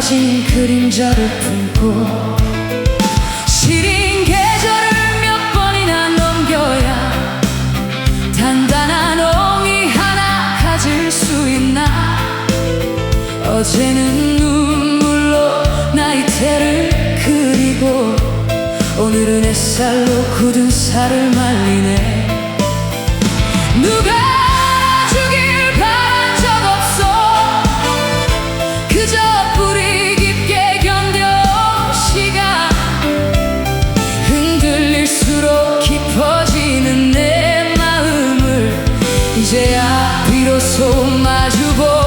사라진 그림자를 품고 시린 계절을 몇 번이나 넘겨야 단단한 옹이 하나 가질 수 있나. 어제는 눈물로 나이테를 그리고 오늘은 햇살로 굳은 살을 말리네. 누가 알아주길 바란 적 없어. 그저 뿌리 깊게 견뎌온 시간. 흔들릴수록 깊어지는 내 마음을 이제야 비로소 마주보.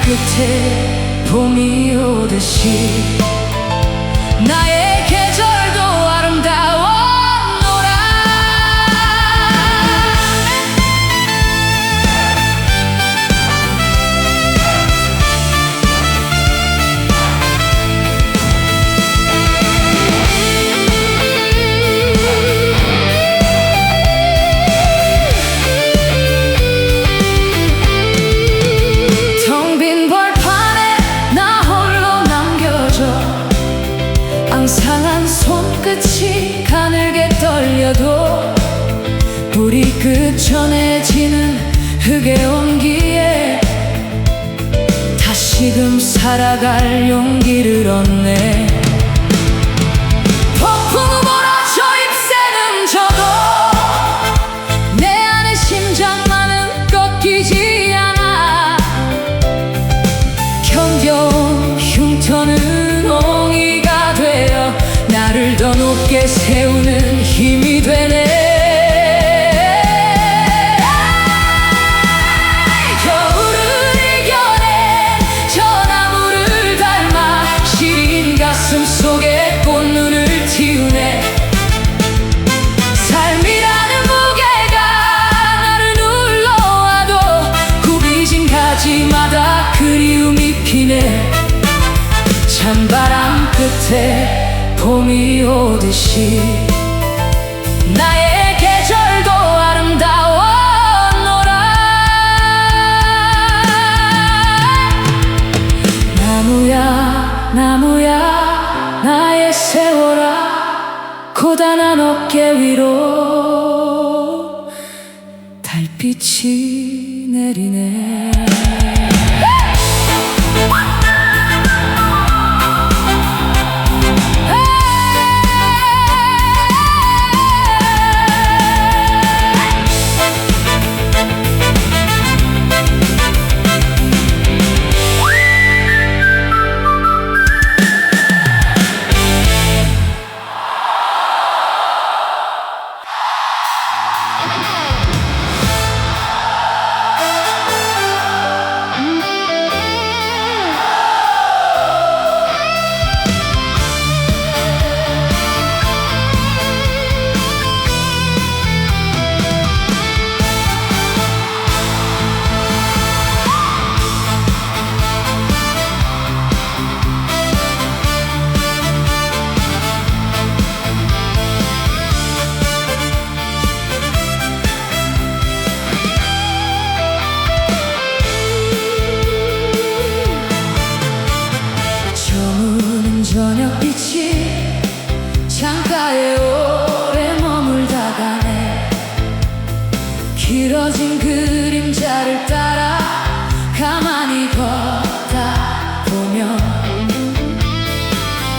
끝에 봄이 오듯이 나의 계절도 아름다웠노라. 앙상한 손끝이 가늘게 떨려도 불이 끝 전해지는 흙의 온기에 다시금 살아갈 용기를 얻네. 폭풍우 몰아쳐 잎새는 져도 내 안의 심장만은 꺾이지 않아. 견뎌온 흉터는 옹이가 되어 나를 더 높게 세우는 힘이 되네. 겨울을 이겨낸 저 나무를 닮아 시린 가슴 속에 꽃눈을 틔우네. 삶이라는 무게가 나를 눌러와도 굽이진 가지마다 그리움이 피네. 찬바람 끝에 봄이 오듯이 나의 계절도 아름다웠노라. 나무야 나무야 나의 세워라. 고단한 어깨 위로 달빛이 내리네. 저녁빛이 창가에 오래 머물다가네. 길어진 그림자를 따라 가만히 걷다 보면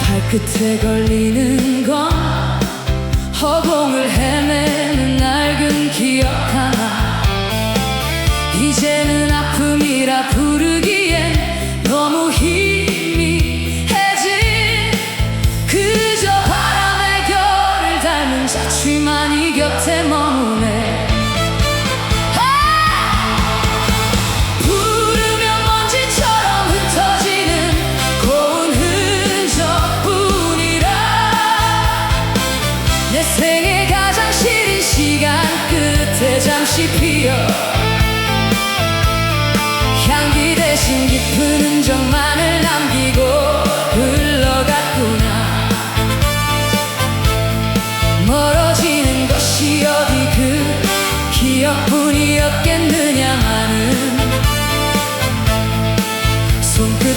발끝에 걸리는 건 허공을 헤매는 낡은 기억 하나. 이제는 아픔이라 부르기엔 너무 자취만이 곁에 머무네. 부르면 먼지처럼 흩어지는 고운 흔적뿐이라 내 생애가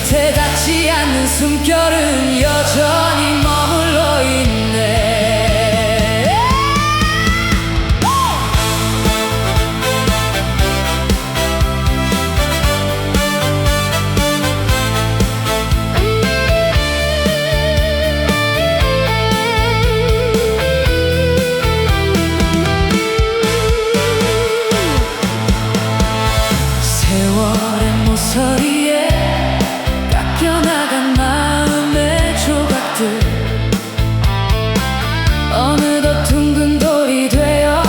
손끝에 닿지 않는 숨결은 여전히 머물러 있네. 세월의 모서리에 깎여나간 마음의 조각들, 어느덧 둥근 돌이 되어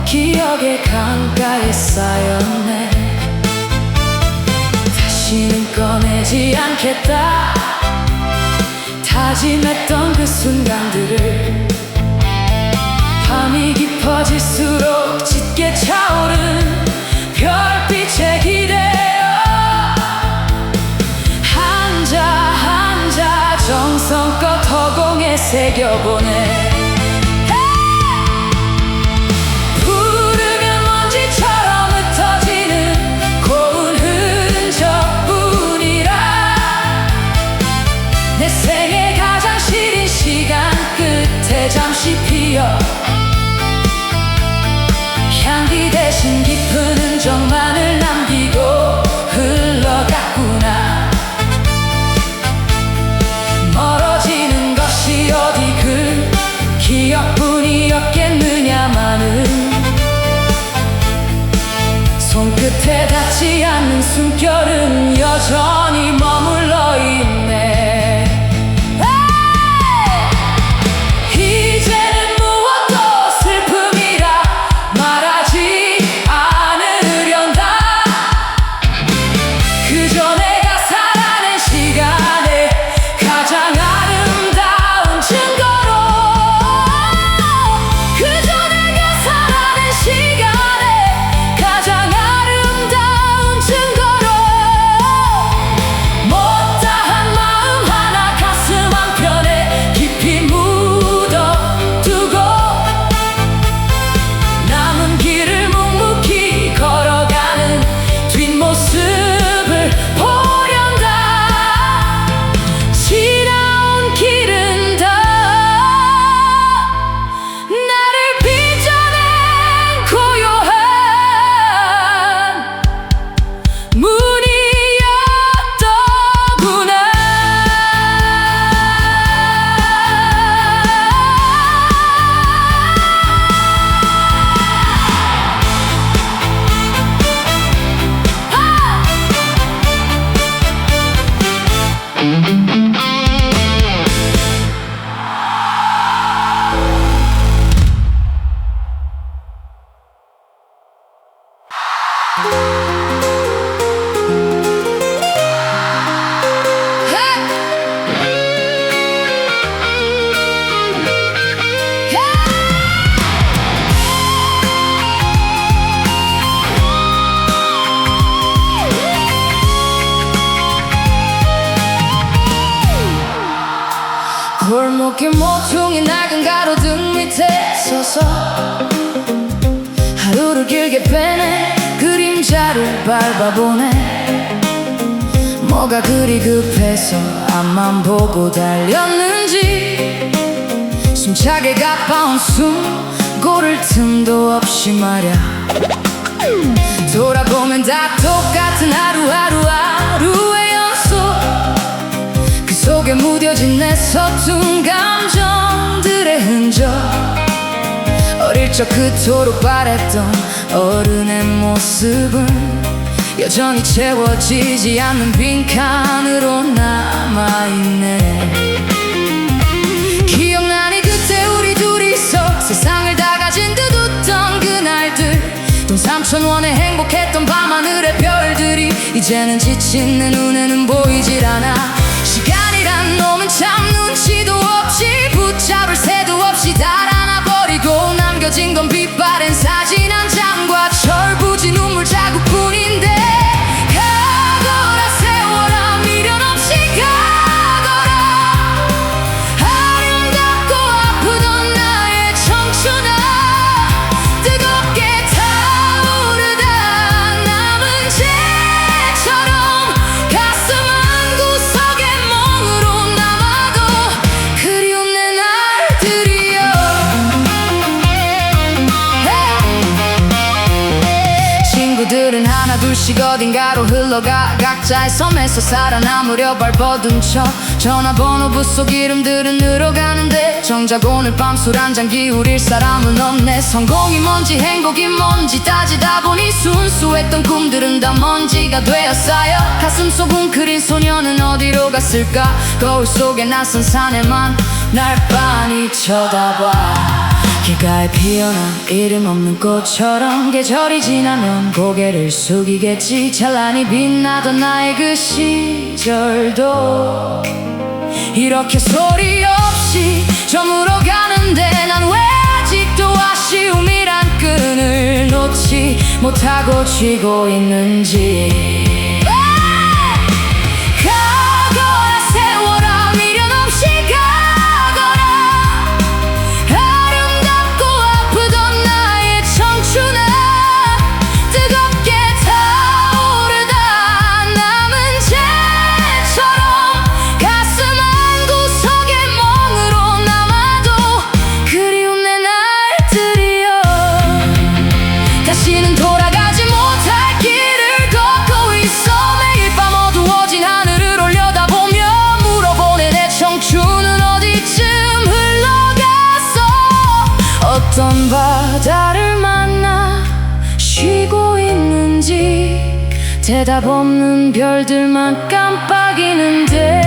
기억의 강가에 쌓였네. 다시는 꺼내지 않겠다 다짐했던 그 순간들을, 밤이 깊어질수록 짙게 차오른 별빛에 기대어 한자 한자 정성껏 허공에 새겨보네. 부르면 먼지처럼 흩어지는 고운 흔적뿐이라 내 생애 가장 시린 시간 끝에 잠시 피어 향기 대신 깊은 흔적만을 남기고 흘러갔구나. 멀어지는 것이 어디 그 기억뿐이었겠느냐마는 손끝에 닿지 않는 숨결은 여전히 머물러 있네. 골목길 모퉁이 낡은 가로등 밑에 서서 하루를 길게 빼내 그림자를 밟아보네. 뭐가 그리 급해서 앞만 보고 달렸는지 숨차게 가빠온 숨 고를 틈도 없이 말야. 돌아보면 다 똑같은 하루의 연속, 그 속에 무뎌진 내 서툰 감정들의 흔적. 어릴 적 그토록 바랬던 어른의 모습은 여전히 채워지지 않는 빈칸으로 남아있네. 기억나니 그때 우리 둘이서 세상을 다 가진 듯 웃던 그날들, 돈 3,000원에 행복했던 밤하늘의 별들이 이제는 지친 내 눈에는 보이질 않아. 시간이란 놈은 참 눈치도 없이 붙잡을 새도 없이 달아나버리고 남겨진 건 빛바랜 사진 한 장과 철부지 눈물 자국뿐인데, 가거라 세워라 미련 없이 가거라. 아름답고 아프던 나의 청춘아, 뜨겁게 타오르다 남은 채처럼 가슴 안고 하루씩 어딘가로 흘러가 각자의 섬에서 살아남으려 발버둥 쳐 전화번호 부속 이름들은 늘어가는데 정작 오늘 밤 술 한잔 기울일 사람은 없네. 성공이 뭔지 행복이 뭔지 따지다 보니 순수했던 꿈들은 다 먼지가 되어 쌓여 가슴속 웅크린 소녀는 어디로 갔을까. 거울 속에 낯선 사내만 날 빤히 쳐다봐. 길가에 피어난 이름 없는 꽃처럼 계절이 지나면 고개를 숙이겠지. 찬란히 빛나던 나의 그 시절도 이렇게 소리 없이 저물어 가는데 난 왜 아직도 아쉬움이란 끈을 놓지 못하고 쥐고 있는지. 가거라 세워라 미련 없이 가거라. 아름답고 아프던 나의 청춘아 뜨겁게 타오르다 남은 재처럼 가슴 한구석에 멍으로 남아도 그리운 내 날들이여. 다시는 돌아가지 못할 길을 걷고 있어. 매일 밤 어두워진 하늘을 올려다보며 물어보네 내 청춘은 어디쯤 흘러갔어. 어떤 바다를 만나 쉬고 있는지 대답 없는 별들만 깜빡이는데.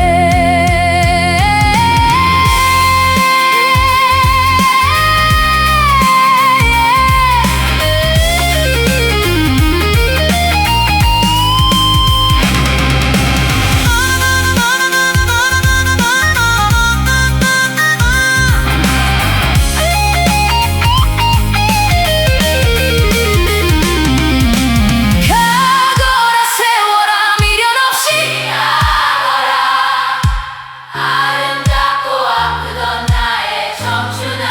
가거라 세워라 미련 없이 가거라. 아름답고 아프던 나의 청춘아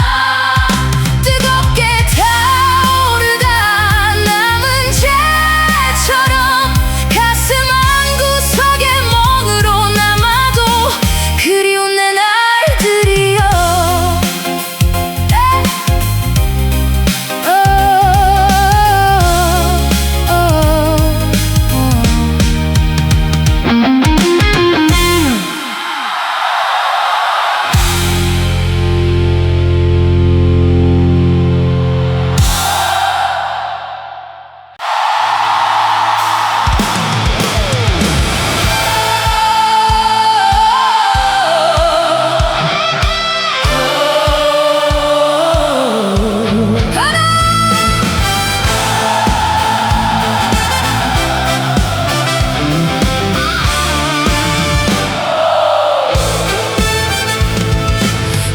뜨겁게 타오르다 남은 재처럼 가슴 한구석에 멍으로 남아도 그리운 내 날들이여.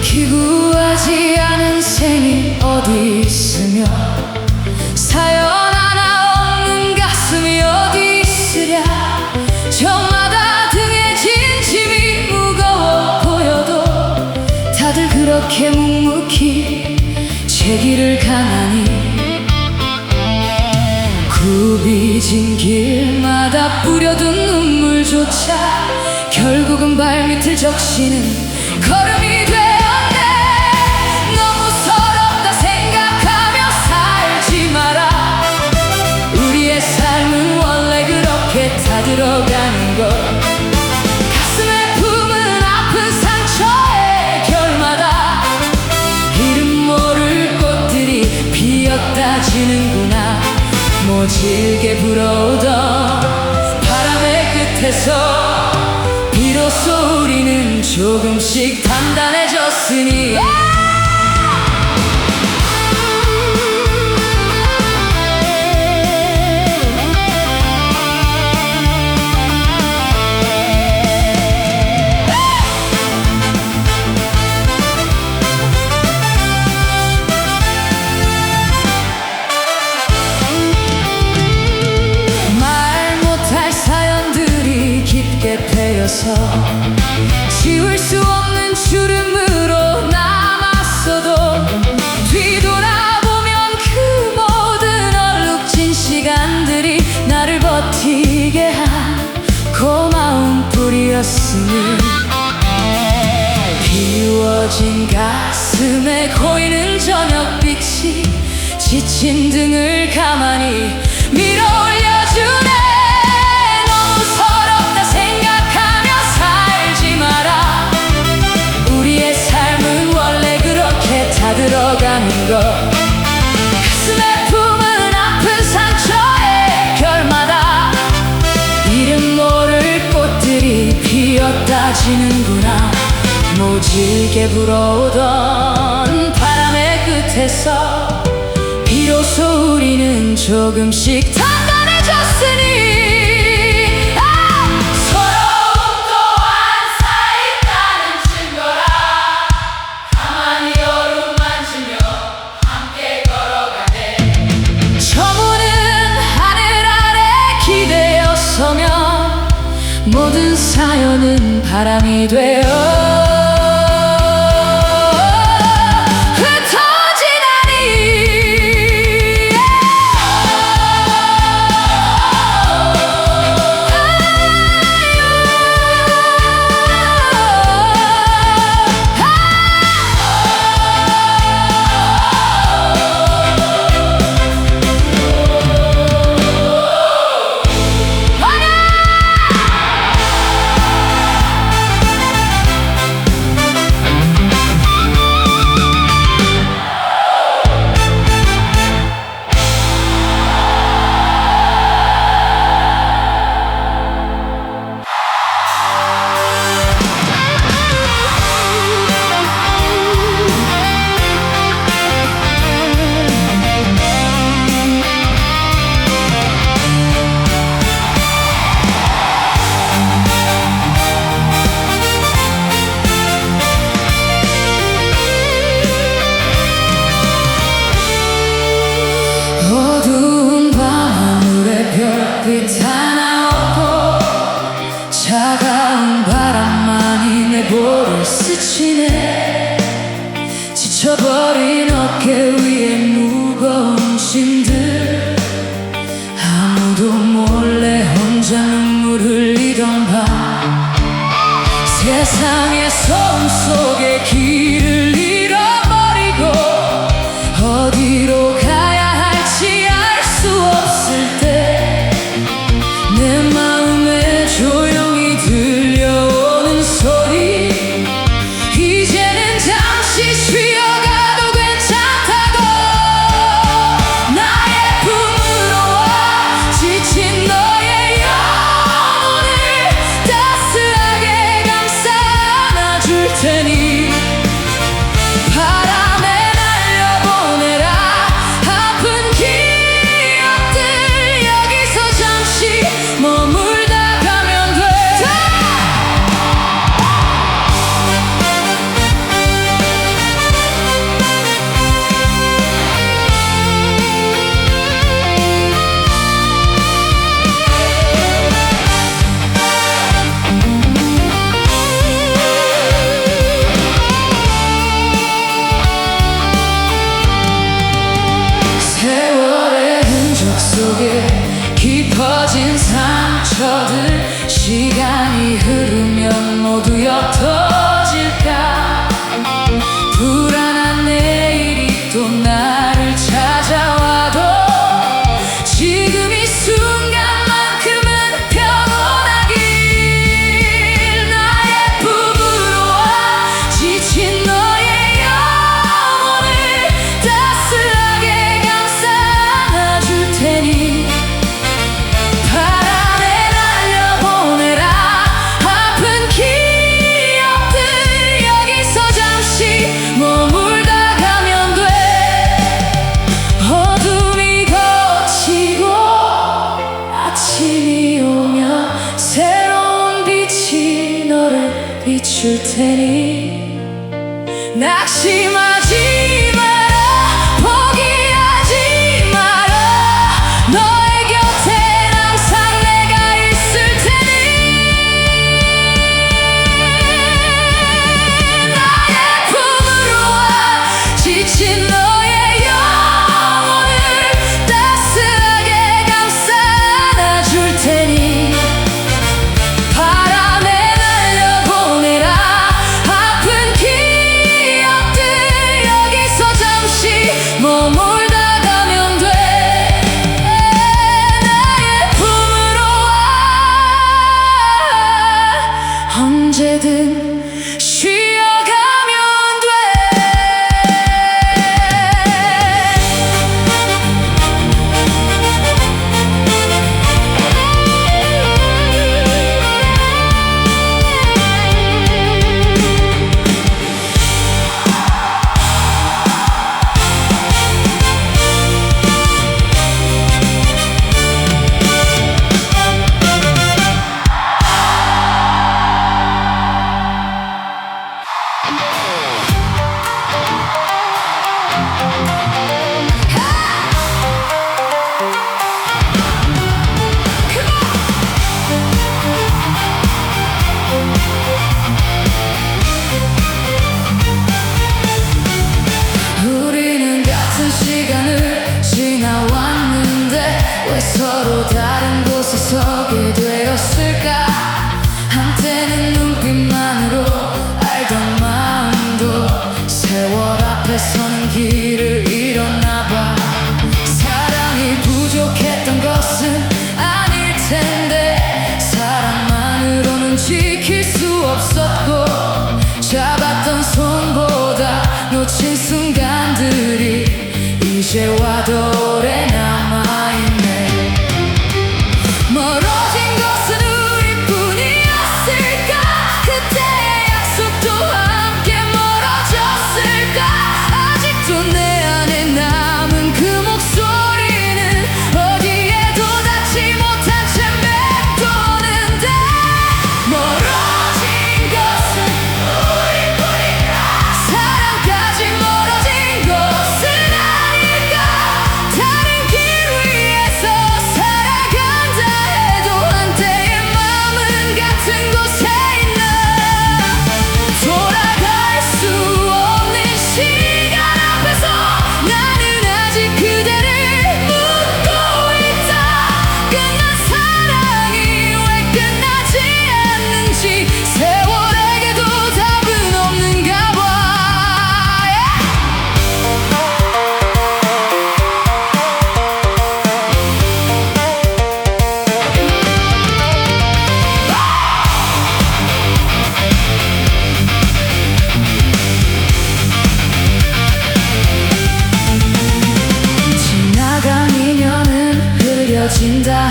기구하지 않은 생이 어디 있으며 사연 하나 없는 가슴이 어디 있으랴. 저마다 등에 진 짐이 무거워 보여도 다들 그렇게 묵묵히 제 길을 가나니 굽이진 길마다 뿌려둔 눈물조차 결국은 발밑을 적시는 걸음이 되었네. 너무 서럽다 생각하며 살지 마라. 우리의 삶은 원래 그렇게 타들어가는 것. 가슴에 품은 아픈 상처의 결마다 이름 모를 꽃들이 피었다 지는구나. 모질게 불어오던 바람의 끝에서 비로소 우리는 조금씩 단단해졌으니. 말 못할 사연들이 깊게 패여서 지울 수 없는 주름으로 남았어도 뒤돌아보면 그 모든 얼룩진 시간들이 나를 버티게 한 고마운 뿌리였으니. 비워진 가슴에 고이는 저녁빛이 지친 등을 가만히 밀어 올려주네. 질게 불어오던 바람의 끝에서 비로소 우리는 조금씩 단단해졌으니 서러움 또한 쌓였다는 증거라. 가만히 얼음 만지며 함께 걸어가네. 저무는 하늘 아래 기대어 서면 모든 사연은 바람이 되어 어두운 밤하늘에 별빛 하나 없고 차가운 바람만이 내 볼을 스치네. 지쳐버린 어깨 위에 무거운 짐들 아무도 몰래 혼자 눈물 흘리던 밤 세상의 소음 속에 길을 잃어버리고 어디로 가야 할지 알 수 없을 때 내 마음에 조용히 들려오는 소리 이제는 잠시 쉬어가도 괜찮다고. 나의 품으로 와 지친 너의 영혼을 따스하게 감싸 안아줄 테니 바람에 날려보내라. 아픈 기억들 여기서 잠시 머물다 가면 돼. 세월의 흔적 속에 깊어진 상처들 시간이 흐르면 모두 옅어질까. 불안한 내일이 또 나를 찾아와도 지금 이 순간만큼은 평온하길. 나의 품으로 와 지친 너의 영혼을 따스하게 감싸 안아줄 테니 바람에 날려보내라. 아픈 기억들 여기서 잠시 머물다 가면 돼. 어둠이 걷히고 아침이 오면 새로운 빛이 너를 비출 테니 낙심하지 마라. 포기하지 마라. 너의 곁엔 항상 내가 있을 테니 나의 품으로 와 지친 너의 영혼을 따스하게 감싸 안아줄 테니 바람에 날려보내라. 아픈 기억들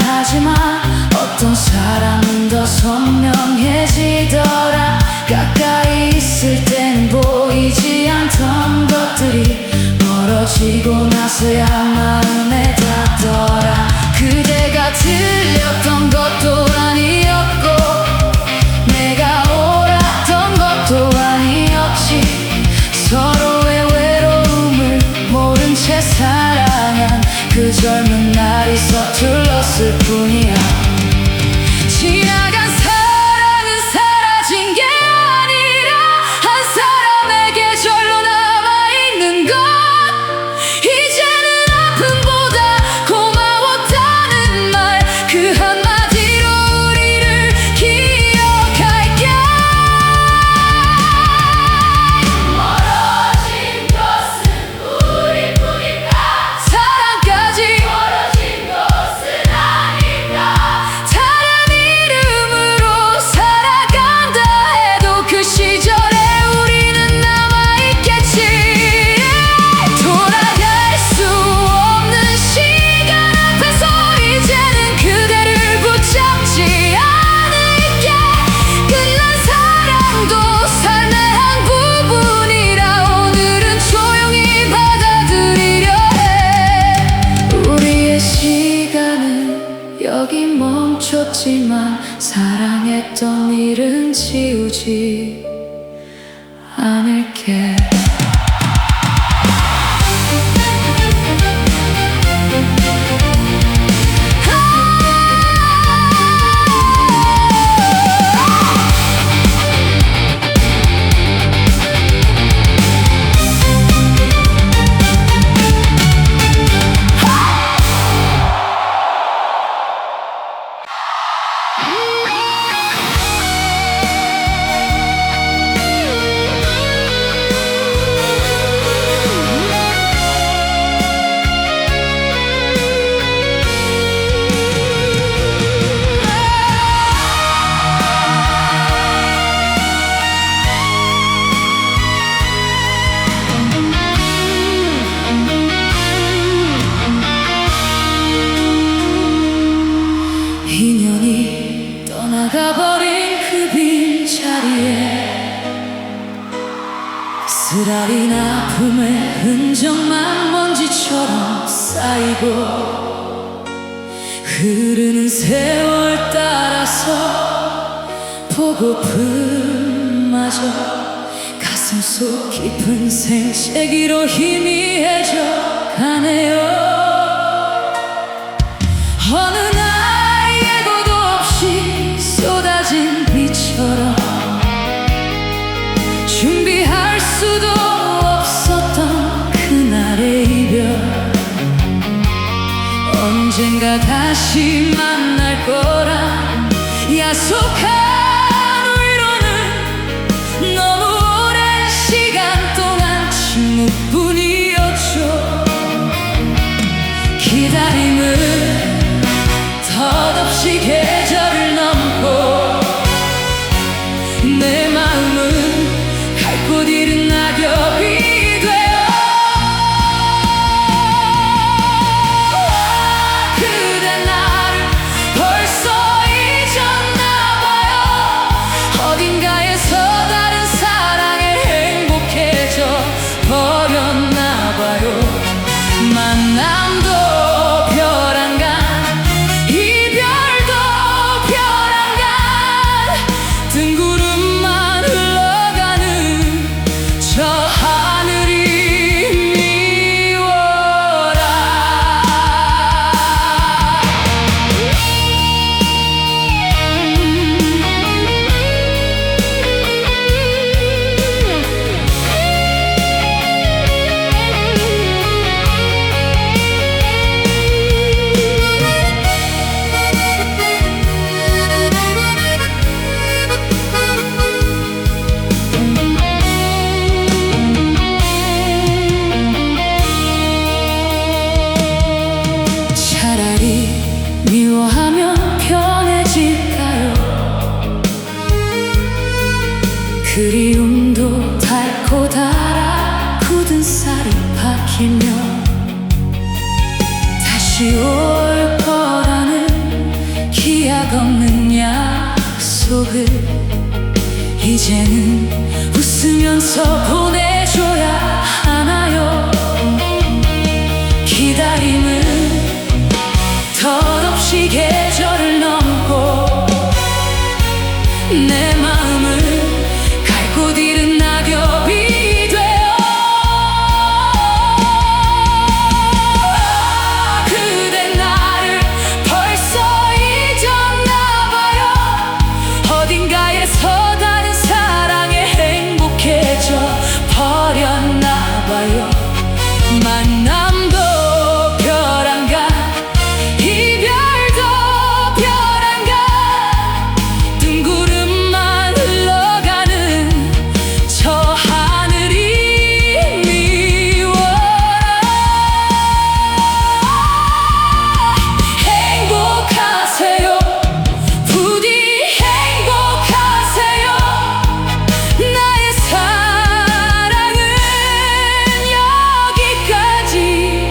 하지만 어떤 사람은 더 선명해지더라. 가까이 있을 땐 보이지 않던 것들이 멀어지고 나서야 마음에 닿더라. 그대가 들렸던 것도 아니었고 내가 옳았던 것도 아니었지. 서로의 외로움을 모른 채 사랑한 그 젊은 날이 서툴렀을 뿐이야. 지나간 사랑은 사라진 게 아니라 한 사람에게 절로 남아있는 것. 이제는 아픔보다 고마웠다는 말 그 한마디로 우리를 기억할게. 멀어진 것은 우리뿐일까? 사랑까지 멀어진 것은 아닐까? 다른 이름으로 살아간다 해도 그 시절에 우리는 남아있겠지. 돌아갈 수 없는 시간 앞에서 이제는 그대를 붙잡지 않을게. 끝난 사랑도 삶의 한 부분이라 오늘은 조용히 받아들이려 해. 우리의 시간은 여기 멈췄지만 사랑했던 일은 지우지 않을게. 인연이 떠나가버린 그 빈자리에 쓰라린 아픔의 흔적만 먼지처럼 쌓이고 흐르는 세월 따라서 보고픔마저 가슴 속 깊은 생채기로 희미해져 가네요. 어느 날 예고도 없이 쏟아진 비처럼 준비할 수도 없었던 그날의 이별. 언젠가 다시 만날 거란 약속한 위로는 너무 오랜 시간 동안 침묵뿐이었죠. 기다림은 덧없이 계절을 넘고 내 마음은 갈 곳 잃은 낙엽이 되어 그대 나를 벌써 잊었나봐요. 어딘가에서 다른 사랑에 행복해져 버렸나봐요. 만남도 별 안 간 이별도 약속을 이제는 웃으면서 보내줘야 하나요? 기다림은 덧없이 계절을 넘고 내 마음을 갈 곳 잃은 낙엽이 되어 그대 나를 벌써 잊었나봐요. 어딘가에서 다른 사랑에 행복해져 버렸나봐요. 만남도 별안가 이별도 별안가 뜬구름만 흘러가는 저 하늘이 미워라. 행복하세요. 부디 행복하세요. 나의 사랑은 여기까지니까.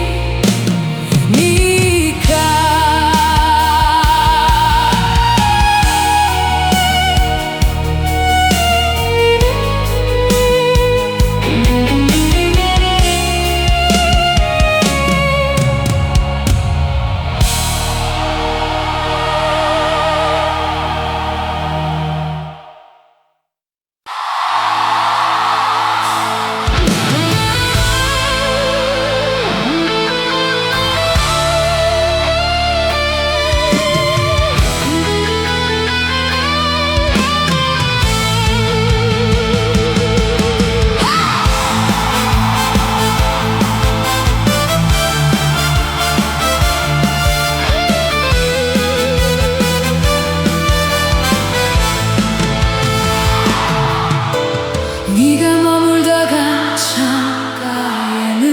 네가 머물다가 창가에는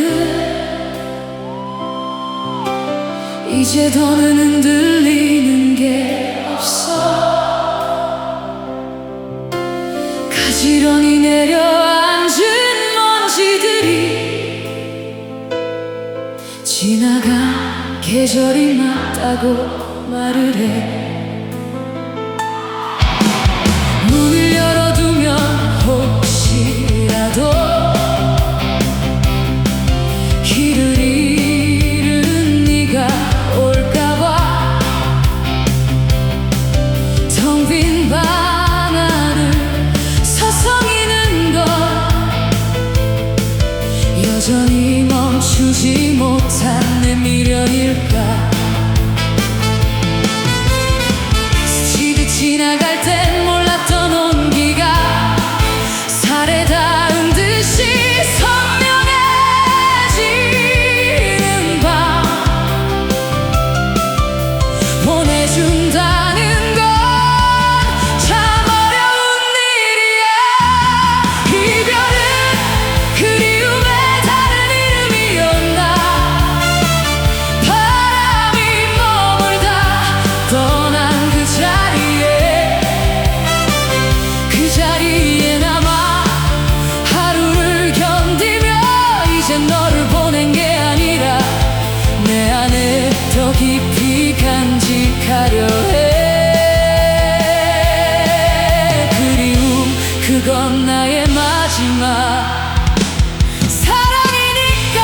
이제 더는 흔들리는 게 없어. 가지런히 내려앉은 먼지들이 지나간 계절이 맞다고 말을 해. 문을 열어두면 혹시라도 길을 잃은 네가 올까봐 텅 빈 방 안을 서성이는 건 여전히 멈추지 못한 내 미련일까. 스치듯 지나갈 땐 몰랐던 온기가 살에 닿은 듯이 선명해지는 밤 보내준다는 건 참 어려운 일이야. 이별은 그리움의 다른 이름이었나. 바람이 머물다 떠난 그 자리에 남아 하루를 견디며 이제 너를 보낸 게 아니라 내 안에 더 깊이 간직하려 해. 그리움 그건 나의 마지막 사랑이니까.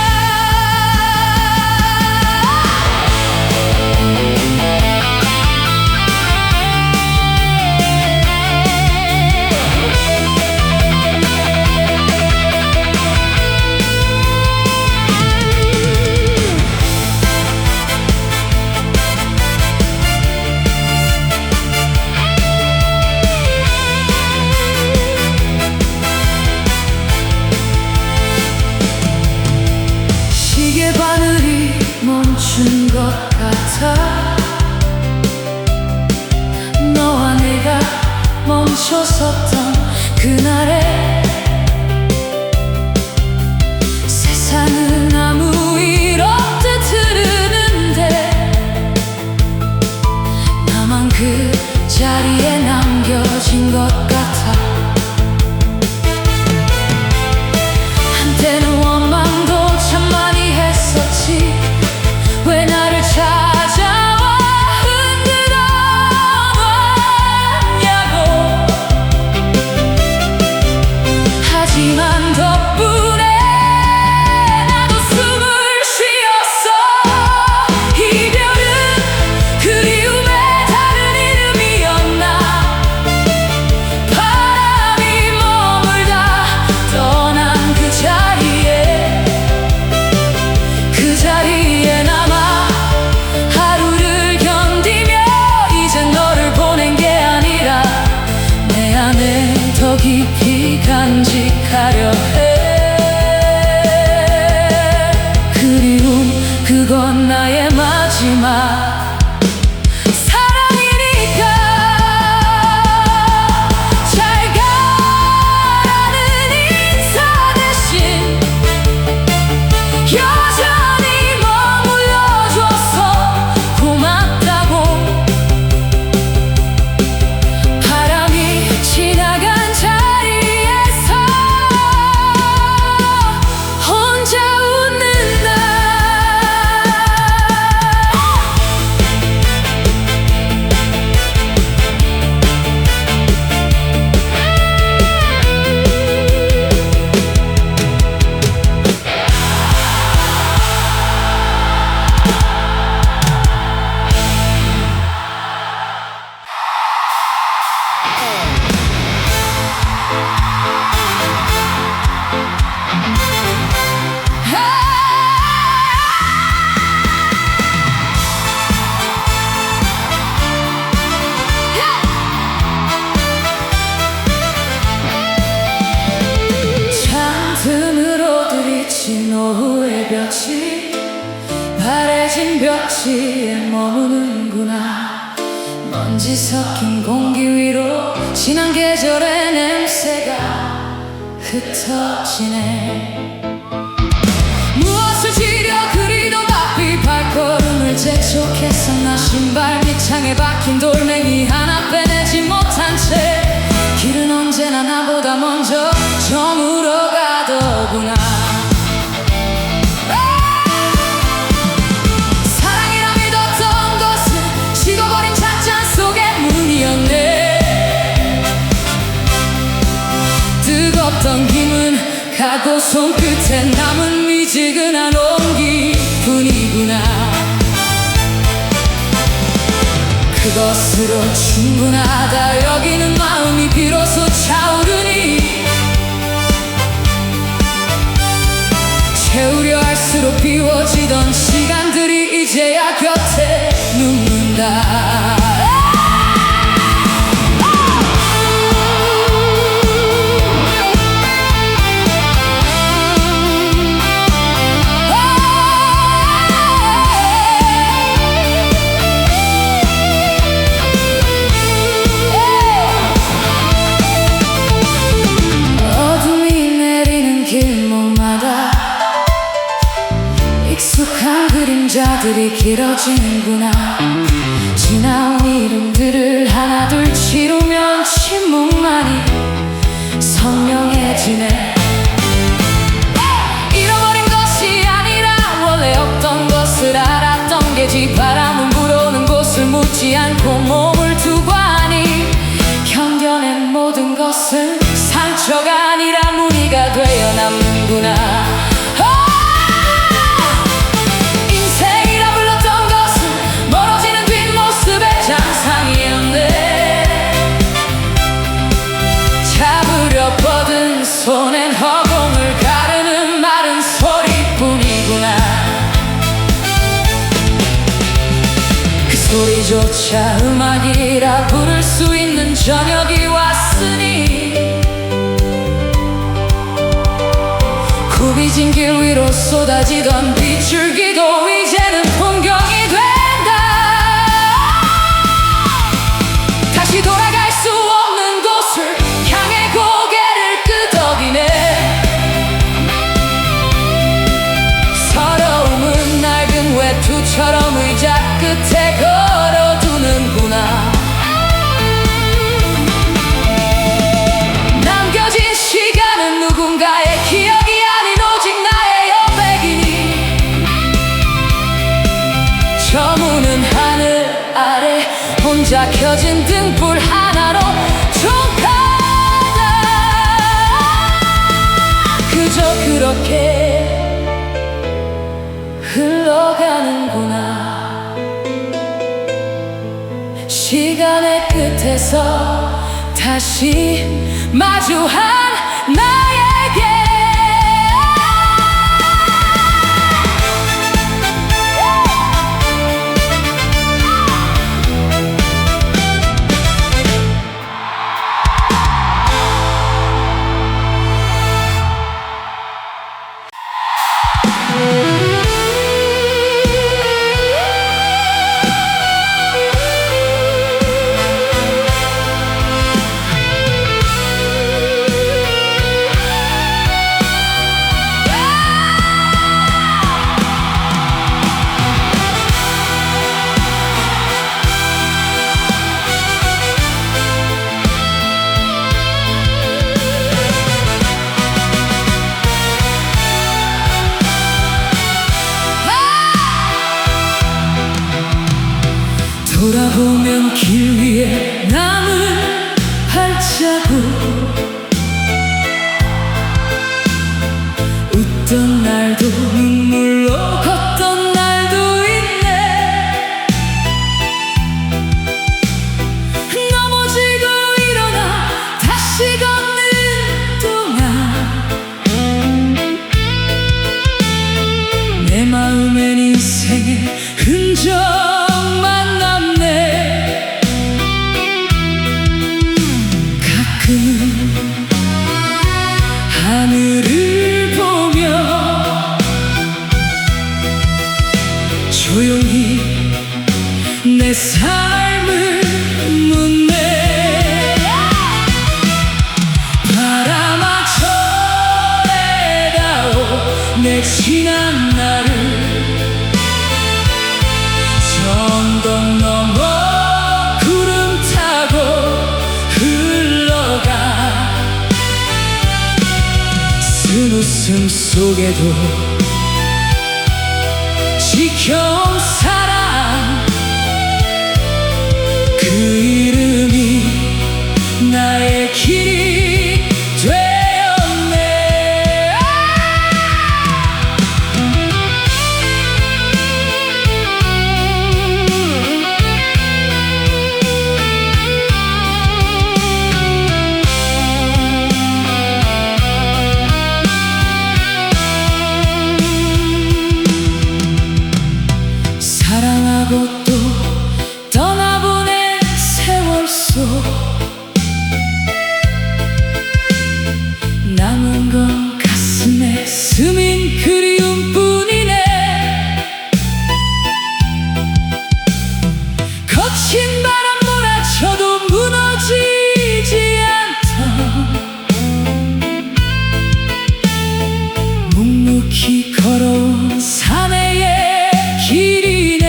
시계 바늘이 멈춘 것 같아. 너와 내가 멈춰섰던 그날에 세상은 아무 일 없듯 흐르는데 나만 그 자리에 남겨진 것 같아. 한때는 원망도 참 많이 했었지. 왜 나를 찾아와 흔들어 놨냐고. 노후의 볕이 바래진 벽지에 머무는구나. 먼지 섞인 공기 위로 지난 계절의 냄새가 흩어지네. 무엇을 지려 그리도 바삐 발걸음을 재촉했었나. 신발 밑창에 박힌 돌멩이 하나 빼내지 못한 채 길은 언제나 나보다 먼저 저물어 가더구나. 사랑이라 믿었던 것은 식어버린 찻잔 속의 문이었네. 뜨겁던 힘은 가고 손끝에 남은 미지근한 온기뿐이구나. 그것으로 충분하다 여기는 마음이 비로소 차오르니 채우려 할수록 비워지던 시간들이 이제야 곁에 눕는다. 익숙한 그림자들이 길어지는구나. 지나온 이름들을 하나둘 치루면 침묵만이 선명해지네. 잃어버린 것이 아니라 원래 없던 것을 알았던 게지. 바람은 불어오는 곳을 묻지 않고 몸을 두고 하니 견뎌낸 모든 것은 상처가 아니라 무늬가 되어 남는구나. 손엔 허공을 가르는 마른 소리뿐이구나. 그 소리조차 음악이라 부를 수 있는 저녁이 왔으니 굽이진 길 위로 쏟아지던 빗줄기도 이제는 풍경이 된다. 다시 돌아갈 수 없는 곳을 향해 서러움은 낡은 외투처럼 의자 끝에 걸어두는구나. 남겨진 시간은 누군가의 기억이 아닌 오직 나의 여백이니 저무는 하늘 아래 혼자 켜진 등불 하나로 종하다. 그저 그렇게 흘러가는구나. 시간의 끝에서 다시 마주한 나에게 속에도 지켜온 사랑, 그 이름이 나의 길이 되었네. 사랑하고 또 떠나보낸 세월 속 남은 건 가슴에 스민 그리움뿐이네. 거친 바람 몰아쳐도 무너지지 않던 묵묵히 걸어온 사내의 길이네.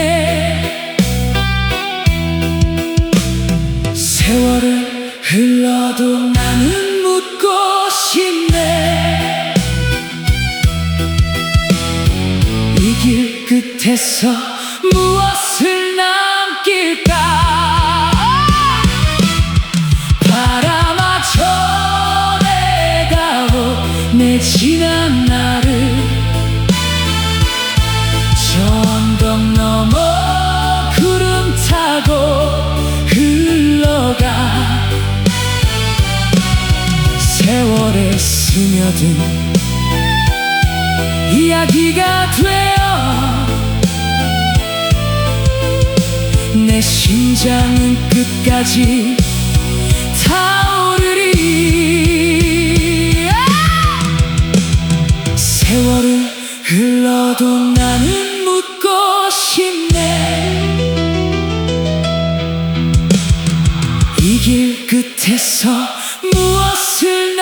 세월을 흘러도 나는 묻고 싶네. 이 길 끝에서 무엇을 남길까? 바람아 전해다오 내 지난 날을. 저 언덕 넘어 구름 타고 흘러가 세월에 스며든 이야기가 되어 내 심장은 끝까지 타오르리. 세월을 흘러도 나는 묻고 싶네. 이 길 끝에서 무엇을